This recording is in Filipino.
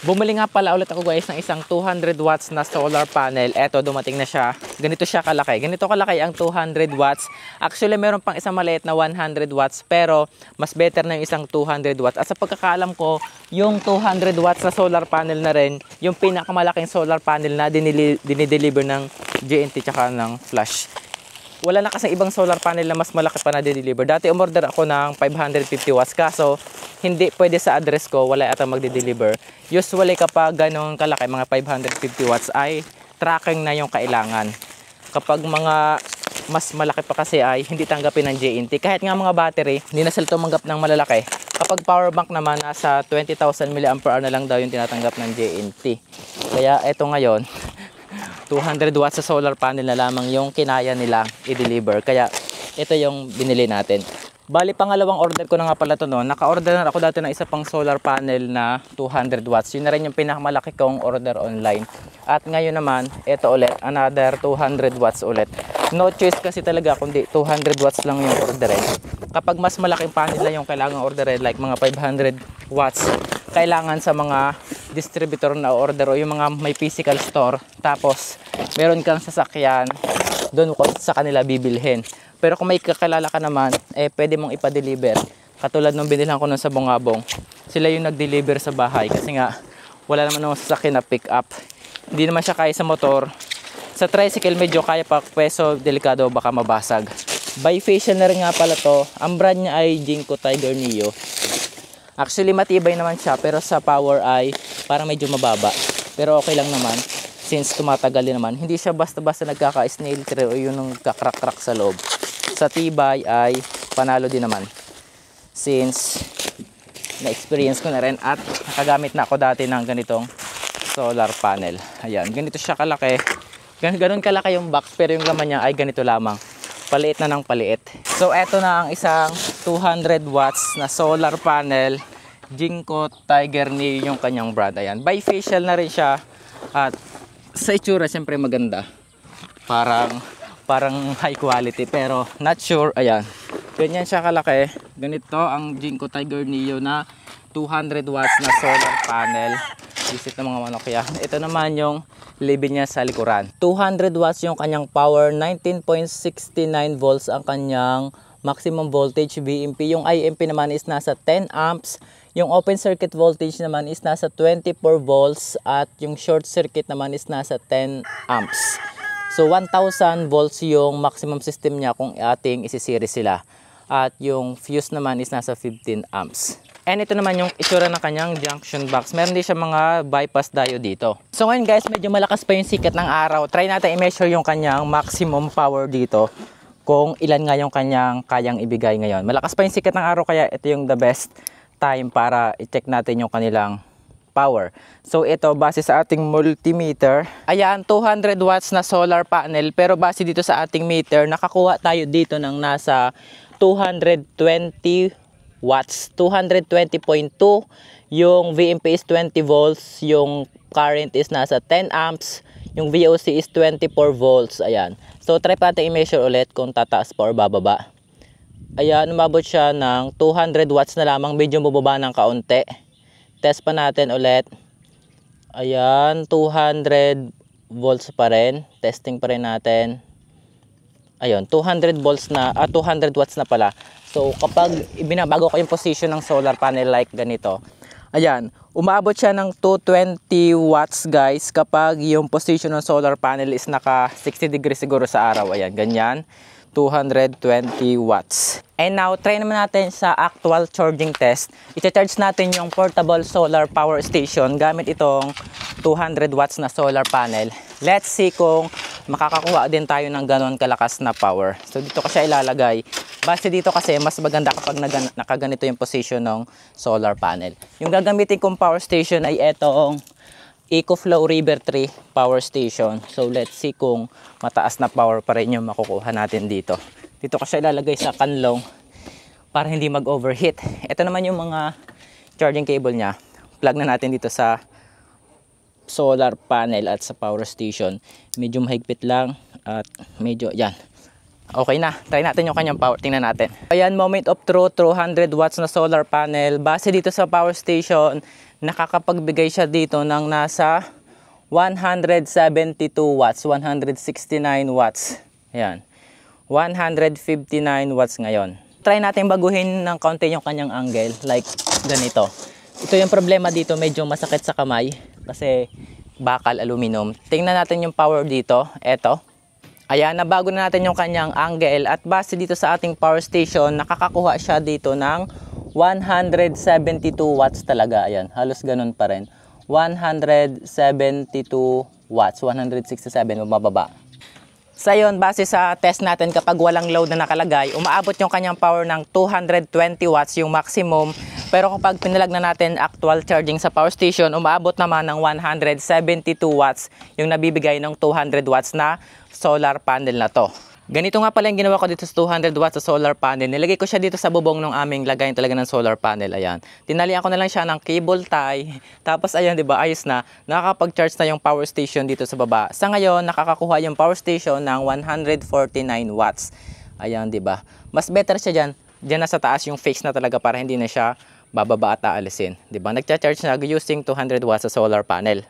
Bumili nga pala ulit ako guys ng isang 200 watts na solar panel. Eto, dumating na siya. Ganito siya kalaki. Ganito kalaki ang 200 watts. Actually, meron pang isang maliit na 100 watts. Pero, mas better na yung isang 200 watts. At sa pagkakaalam ko, yung 200 watts na solar panel na rin, yung pinakamalaking solar panel na dinideliver ng JNT tsaka ng Flash. Wala na kasi ibang solar panel na mas malaki pa na dinideliver. Dati umorder ako ng 550 watts. Kaso, hindi pwede sa address ko, wala ata magde-deliver. Usually kapag ganun kalaki, mga 550 watts ay tracking na yung kailangan. Kapag mga mas malaki pa kasi ay hindi tanggapin ng JNT. Kahit nga mga battery, hindi na sila tumanggap ng malalaki. Kapag power bank naman, nasa 20,000 mAh na lang daw yung tinatanggap ng JNT. Kaya eto ngayon, 200 watts sa solar panel na lamang yung kinaya nila i-deliver. Kaya ito yung binili natin. Bali, pangalawang order ko na nga pala ito noon. Naka-order na ako dati ng isa pang solar panel na 200 watts. Yun na rin yung pinakamalaki kong order online. At ngayon naman, ito ulit, another 200 watts ulit. No choice kasi talaga kundi 200 watts lang yung orderin. Kapag mas malaking panel lang yung kailangan orderin, like mga 500 watts, kailangan sa mga distributor na order o yung mga may physical store. Tapos, meron kang sasakyan, doon ko sa kanila bibilhin. Pero kung may kakilala ka naman, pwede mong ipa-deliver. Katulad nung binilhan ko nun sa Bungabong. Sila yung nag-deliver sa bahay. Kasi nga, wala naman nung sasakyan na pick up. Hindi naman siya kaya sa motor. Sa tricycle, medyo kaya pa. Peso, delikado, baka mabasag. Bifacial na rin nga pala to. Ang brand niya ay Jinko Tiger Neo. Actually, matibay naman siya. Pero sa power ay parang medyo mababa. Pero okay lang naman. Since tumatagal din naman. Hindi siya basta-basta nagkaka-snail trail o yun nung kakrak-krak sa loob. Sa tibay ay panalo din naman. Since na-experience ko na rin at nakagamit na ako dati ng ganitong solar panel. Ayan, ganito siya kalaki. Ganun kalaki yung box pero yung laman niya ay ganito lamang. Paliit na ng paliit. So eto na ang isang 200 watts na solar panel. Jinko Tiger Neo yung kanyang brand. Ayan, bifacial na rin siya. At sa itsura siyempre maganda. Parang high quality pero not sure. Ayan, ganyan siya kalaki. Ganito ang Jinko Tiger Neo na 200 watts na solar panel. Visit ng mga manok yan. Ito naman yung libin niya sa likuran. 200 watts yung kanyang power. 19.69 volts ang kanyang maximum voltage VMP. Yung IMP naman is nasa 10 amps. Yung open circuit voltage naman is nasa 24 volts. At yung short circuit naman is nasa 10 amps. So 1,000 volts yung maximum system niya kung ating isi-series sila. At yung fuse naman is nasa 15 amps. And ito naman yung itsura ng kanyang junction box. Meron din siya mga bypass diode dito. So ngayon guys, medyo malakas pa yung sikat ng araw. Try natin i-measure yung kanyang maximum power dito. Kung ilan nga yung kanyang kayang ibigay ngayon. Malakas pa yung sikat ng araw kaya ito yung the best time para i-check natin yung kanilang power. So ito base sa ating multimeter. Ayan, 200 watts na solar panel. Pero base dito sa ating meter, nakakuha tayo dito ng nasa 220 watts. 220.2. Yung VMP is 20 volts. Yung current is nasa 10 amps. Yung VOC is 24 volts. Ayan. So try natin i-measure ulit kung tataas pa or bababa. Ayan, umabot siya ng 200 watts na lamang. Medyo bubaba ng kaunti. Test pa natin ulit. Ayan, 200 volts pa rin. Testing pa rin natin. Ayun, 200 volts na, 200 watts na pala. So, kapag ibinabago ko yung position ng solar panel like ganito, ayan, umabot siya ng 220 watts guys kapag yung position ng solar panel is naka 60 degrees siguro sa araw. Ayan, ganyan. 220 watts. And now, try naman natin sa actual charging test. I-charge natin yung portable solar power station gamit itong 200 watts na solar panel. Let's see kung makakakuha din tayo ng ganon kalakas na power. So, dito ko siya ilalagay. Base dito kasi, mas maganda kapag nakaganito yung position ng solar panel. Yung gagamitin kong power station ay itong EcoFlow River 3 power station. So let's see kung mataas na power pa rin yung makukuha natin dito. Dito ko siya ilalagay sa kanlong para hindi mag-overheat. Ito naman yung mga charging cable niya. Plug na natin dito sa solar panel at sa power station. Medyo mahigpit lang at medyo yan. Okay na. Try natin yung kanyang power. Tingnan natin. Ayan, moment of truth. 200 watts na solar panel. Base dito sa power station, nakakapagbigay siya dito ng nasa 172 watts, 169 watts. Ayan. 159 watts ngayon. Try natin baguhin ng kaunti yung kanyang angle, like ganito. Ito yung problema dito, medyo masakit sa kamay kasi bakal aluminum. Tingnan natin yung power dito. Eto. Ayan, nabago na natin yung kanyang angle at base dito sa ating power station, nakakakuha siya dito ng 172 watts talaga. Ayan, halos ganun pa rin. 172 watts, 167 mababa. Sa yun, base sa test natin, kapag walang load na nakalagay, umaabot yung kanyang power ng 220 watts yung maximum. Pero kapag pinalag na natin actual charging sa power station, umaabot naman ng 172 watts yung nabibigay ng 200 watts na solar panel na to. Ganito nga pala yung ginawa ko dito sa 200 watts sa solar panel. Nilagay ko siya dito sa bubong ng aming lagayan talaga ng solar panel. Ayan. Tinalian ko na lang siya ng cable tie. Tapos ayan, 'di ba? Ayos na. Nakakapag-charge na yung power station dito sa baba. Sa ngayon, nakakakuha yung power station ng 149 watts. Ayan, 'di ba? Mas better siya diyan. Diyan na sa taas yung fix na talaga para hindi na siya bababa at aalisin. 'Di ba? Nagcha-charge na using 200 watts sa solar panel.